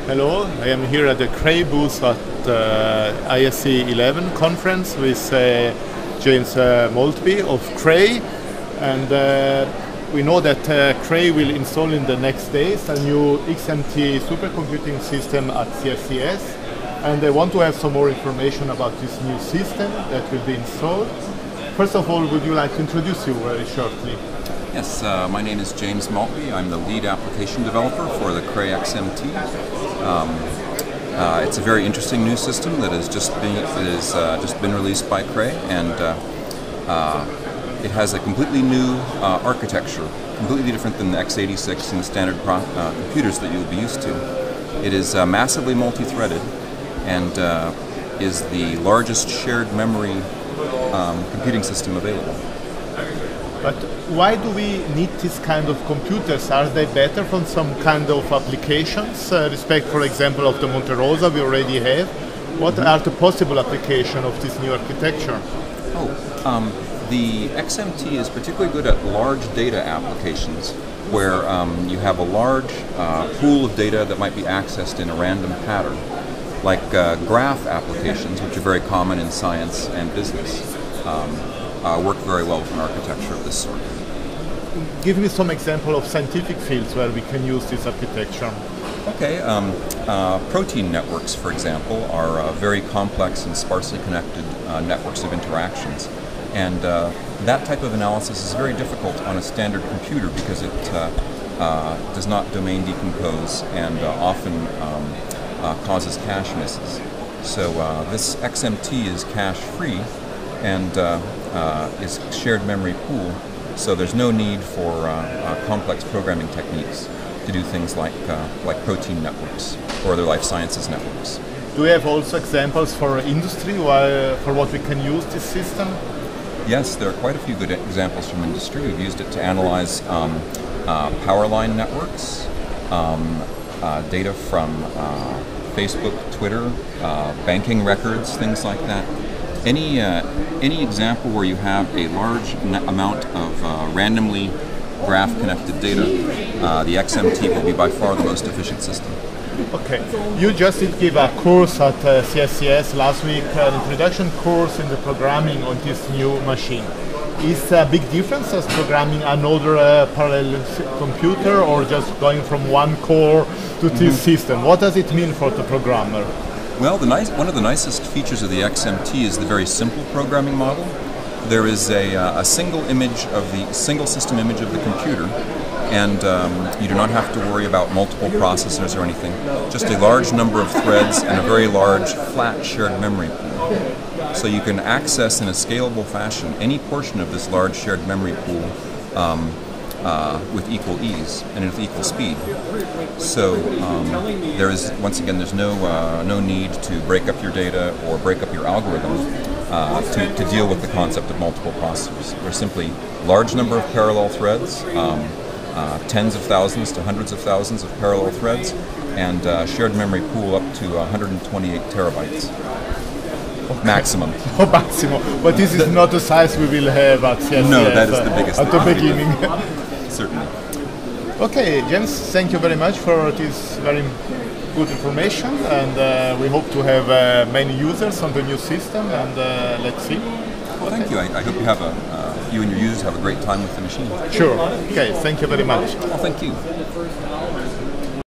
Hello, I am here at the Cray booth at ISC 11 conference with James Maltby of Cray, and we know that Cray will install in the next days a new XMT supercomputing system at CSCS, and I want to have some more information about this new system that will be installed. First of all, would you like to introduce you very shortly? Yes, my name is James Maltby. I'm the lead application developer for the Cray XMT. It's a very interesting new system that has just been released by Cray, and it has a completely new architecture, completely different than the x86 and the standard computers that you would be used to. It is massively multi-threaded and is the largest shared memory computing system available. But why do we need this kind of computers? Are they better from some kind of applications? Respect, for example, of the Monte Rosa we already have. What are the possible applications of this new architecture? The XMT is particularly good at large data applications where you have a large pool of data that might be accessed in a random pattern, like graph applications, which are very common in science and business. Work very well with an architecture of this sort. Give me some example of scientific fields where we can use this architecture. Okay, protein networks, for example, are very complex and sparsely connected networks of interactions. And that type of analysis is very difficult on a standard computer because it does not domain decompose and often causes cache misses. So this XMT is cache-free and is shared memory pool, so there's no need for complex programming techniques to do things like protein networks or other life sciences networks. Do we have also examples for industry for what we can use this system? Yes, there are quite a few good examples from industry. We've used it to analyze power line networks, data from Facebook, Twitter, banking records, things like that. Any example where you have a large amount of randomly graph-connected data, the XMT will be by far the most efficient system. Okay, you just did give a course at CSCS last week, an introduction course in the programming on this new machine. Is a big difference as programming another parallel computer or just going from one core to this system? What does it mean for the programmer? Well, one of the nicest features of the XMT is the very simple programming model. There is a single system image of the computer, and you do not have to worry about multiple processors or anything. Just a large number of threads and a very large flat shared memory pool. So you can access in a scalable fashion any portion of this large shared memory pool with equal ease and with equal speed. So there's no need to break up your data or break up your algorithm to deal with the concept of multiple processors. There's simply large number of parallel threads, tens of thousands to hundreds of thousands of parallel threads, and shared memory pool up to 128 terabytes. Okay. Maximum. Oh, maximum. But this is not the size we will have at CSCS. No, that is the biggest. At the beginning. Certainly. Okay, James, thank you very much for this very good information, and we hope to have many users on the new system, and let's see. Well, thank you. I hope you and your users have a great time with the machine. Sure. Okay, thank you very much. Well, thank you.